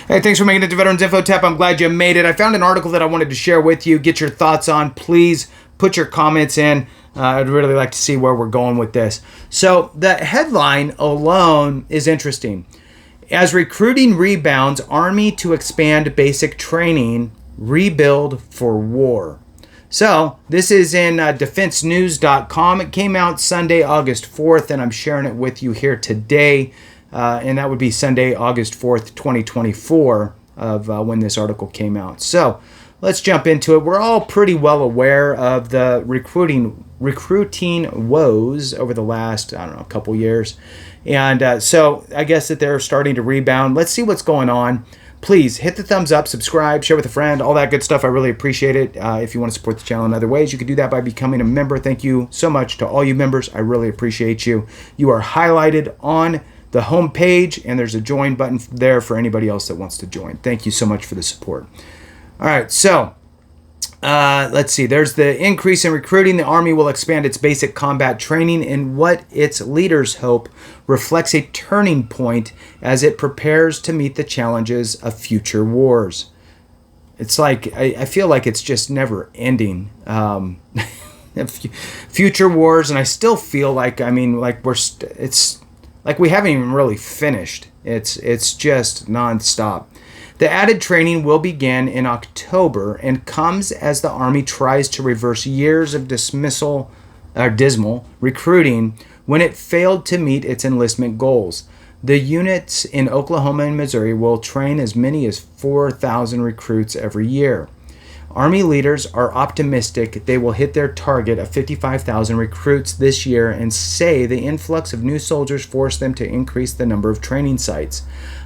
Hey, thanks for making it to Veterans Info Tap. I'm glad you made it. I found an article that I wanted to share with you. Get your thoughts on. Please put your comments in. I'd really like to see where we're going with this. So the headline alone is interesting. As recruiting rebounds, Army to expand basic training, rebuild for war. So this is in defensenews.com. It came out Sunday, August 4th, and I'm sharing it with you here today. And that would be Sunday, August 4th, 2024 of when this article came out. So let's jump into it. We're all pretty well aware of the recruiting woes over the last, couple years. And so I guess that they're starting to rebound. Let's see what's going on. Please hit the thumbs up, subscribe, share with a friend, all that good stuff. I really appreciate it. If you want to support the channel in other ways, you can do that by becoming a member. Thank you so much to all you members. I really appreciate you. You are highlighted on the home page, and there's a join button there for anybody else that wants to join. Thank you so much for the support. All right, so let's see. There's the increase in recruiting. The Army will expand its basic combat training in what its leaders hope reflects a turning point as it prepares to meet the challenges of future wars. It's like, I feel like it's just never ending. Future wars, and I still feel like, it's like we haven't even really finished. It's just nonstop. The added training will begin in October and comes as the Army tries to reverse years of dismal recruiting when it failed to meet its enlistment goals. The units in Oklahoma and Missouri will train as many as 4,000 recruits every year. Army leaders are optimistic they will hit their target of 55,000 recruits this year and say the influx of new soldiers forced them to increase the number of training sites.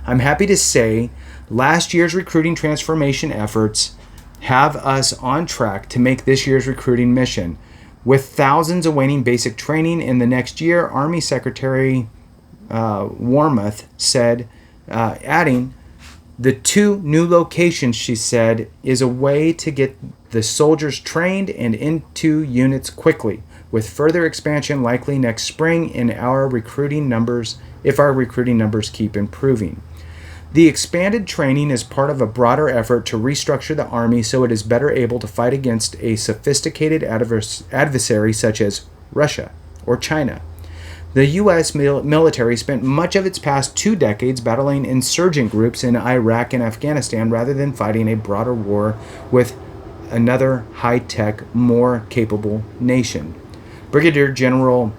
I'm happy to say last year's recruiting transformation efforts have us on track to make this year's recruiting mission. With thousands awaiting basic training in the next year, Army Secretary Warmoth said, adding, the 2 new locations, she said, is a way to get the soldiers trained and into units quickly, with further expansion likely next spring if our recruiting numbers keep improving. The expanded training is part of a broader effort to restructure the Army so it is better able to fight against a sophisticated adversary such as Russia or China. The U.S. military spent much of its past 2 decades battling insurgent groups in Iraq and Afghanistan rather than fighting a broader war with another high-tech, more capable nation. Brigadier General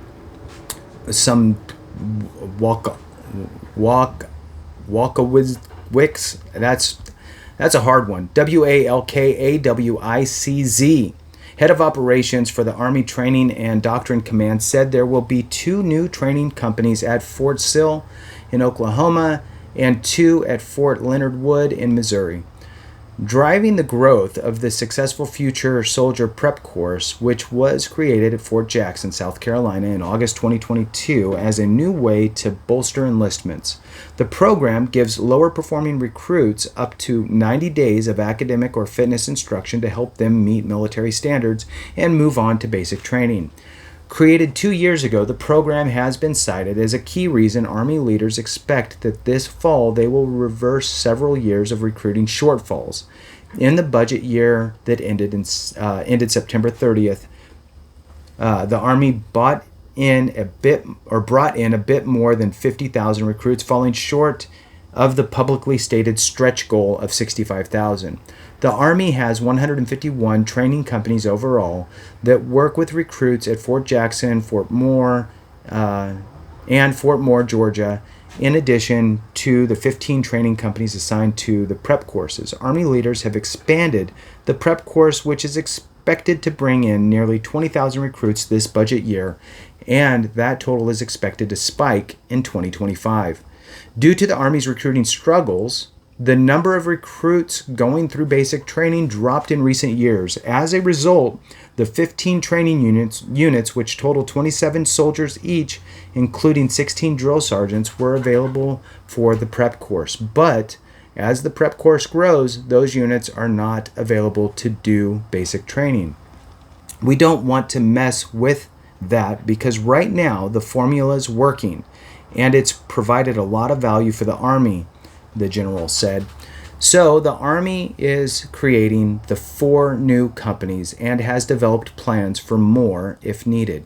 Walkowicz, that's a hard one, Walkawicz, head of operations for the Army Training and Doctrine Command, said there will be 2 new training companies at Fort Sill in Oklahoma and 2 at Fort Leonard Wood in Missouri. Driving the growth of the successful Future Soldier Prep Course, which was created at Fort Jackson, South Carolina in August 2022 as a new way to bolster enlistments. The program gives lower performing recruits up to 90 days of academic or fitness instruction to help them meet military standards and move on to basic training. Created 2 years ago, the program has been cited as a key reason Army leaders expect that this fall they will reverse several years of recruiting shortfalls. In the budget year that ended September 30th, the Army brought in a bit more than 50,000 recruits, falling short of the publicly stated stretch goal of 65,000. The Army has 151 training companies overall that work with recruits at Fort Jackson, Fort Moore, and Fort Moore, Georgia, in addition to the 15 training companies assigned to the prep courses. Army leaders have expanded the prep course, which is expected to bring in nearly 20,000 recruits this budget year, and that total is expected to spike in 2025. Due to the Army's recruiting struggles, the number of recruits going through basic training dropped in recent years. As a result, the 15 training units, which total 27 soldiers each, including 16 drill sergeants, were available for the prep course. But as the prep course grows, those units are not available to do basic training. We don't want to mess with that because right now the formula is working and it's provided a lot of value for the Army. the general said. So the Army is creating the 4 new companies and has developed plans for more if needed.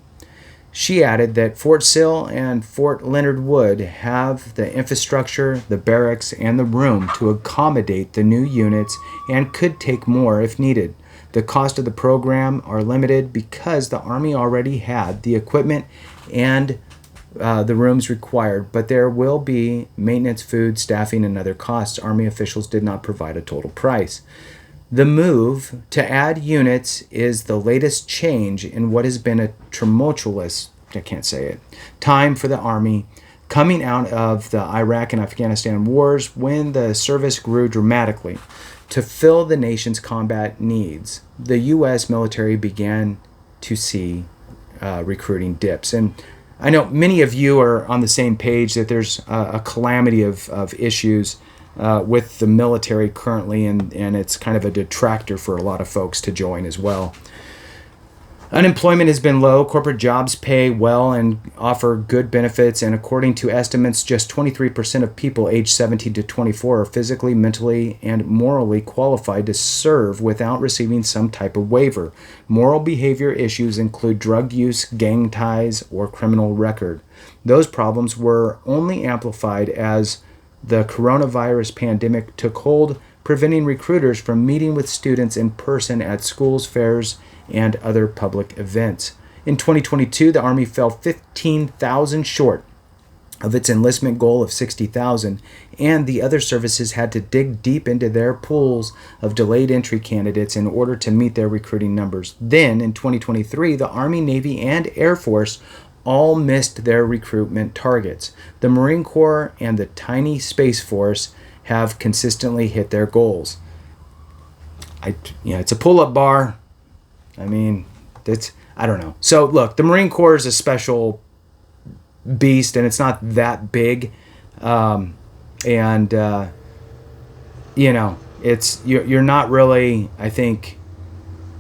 She added that Fort Sill and Fort Leonard Wood have the infrastructure, the barracks, and the room to accommodate the new units and could take more if needed. The cost of the program are limited because the Army already had the equipment and the rooms required, but there will be maintenance, food, staffing, and other costs. Army officials did not provide a total price. The move to add units is the latest change in what has been a tumultuous, time for the Army coming out of the Iraq and Afghanistan wars when the service grew dramatically. To fill the nation's combat needs, the U.S. military began to see recruiting dips. And I know many of you are on the same page that there's a calamity of issues with the military currently, and it's kind of a detractor for a lot of folks to join as well. Unemployment has been low. Corporate jobs pay well and offer good benefits, and according to estimates, just 23% of people aged 17 to 24 are physically, mentally, and morally qualified to serve without receiving some type of waiver. Moral behavior issues include drug use, gang ties, or criminal record. Those problems were only amplified as the coronavirus pandemic took hold, preventing recruiters from meeting with students in person at schools, fairs, and other public events. In 2022, the Army fell 15,000 short of its enlistment goal of 60,000, and the other services had to dig deep into their pools of delayed entry candidates in order to meet their recruiting numbers. Then, in 2023, the Army, Navy, and Air Force all missed their recruitment targets. The Marine Corps and the tiny Space Force have consistently hit their goals. It's a pull-up bar. I mean, I don't know. So look, the Marine Corps is a special beast, and it's not that big. You're not really, I think,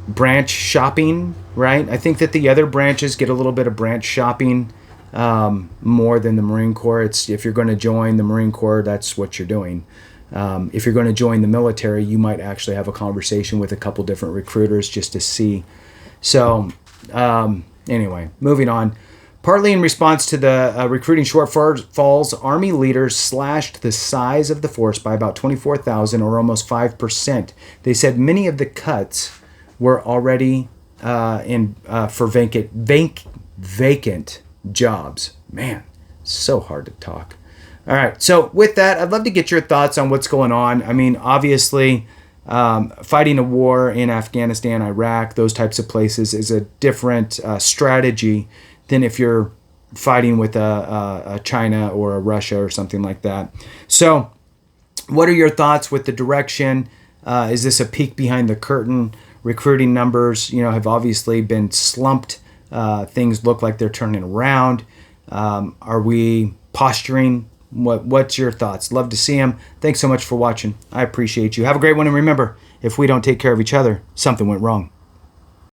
branch shopping, right? I think that the other branches get a little bit of branch shopping more than the Marine Corps. If you're going to join the Marine Corps, that's what you're doing. If you're going to join the military, you might actually have a conversation with a couple different recruiters just to see. So, anyway, moving on. Partly in response to the recruiting shortfalls, Army leaders slashed the size of the force by about 24,000 or almost 5%. They said many of the cuts were already for vacant jobs. Man, so hard to talk. All right, so with that, I'd love to get your thoughts on what's going on. I mean, obviously, fighting a war in Afghanistan, Iraq, those types of places is a different strategy than if you're fighting with a China or a Russia or something like that. So what are your thoughts with the direction? Is this a peek behind the curtain? Recruiting numbers, have obviously been slumped. Things look like they're turning around. Are we posturing? What's your thoughts? Love to see them. Thanks so much for watching. I appreciate you. Have a great one. And remember, if we don't take care of each other, something went wrong.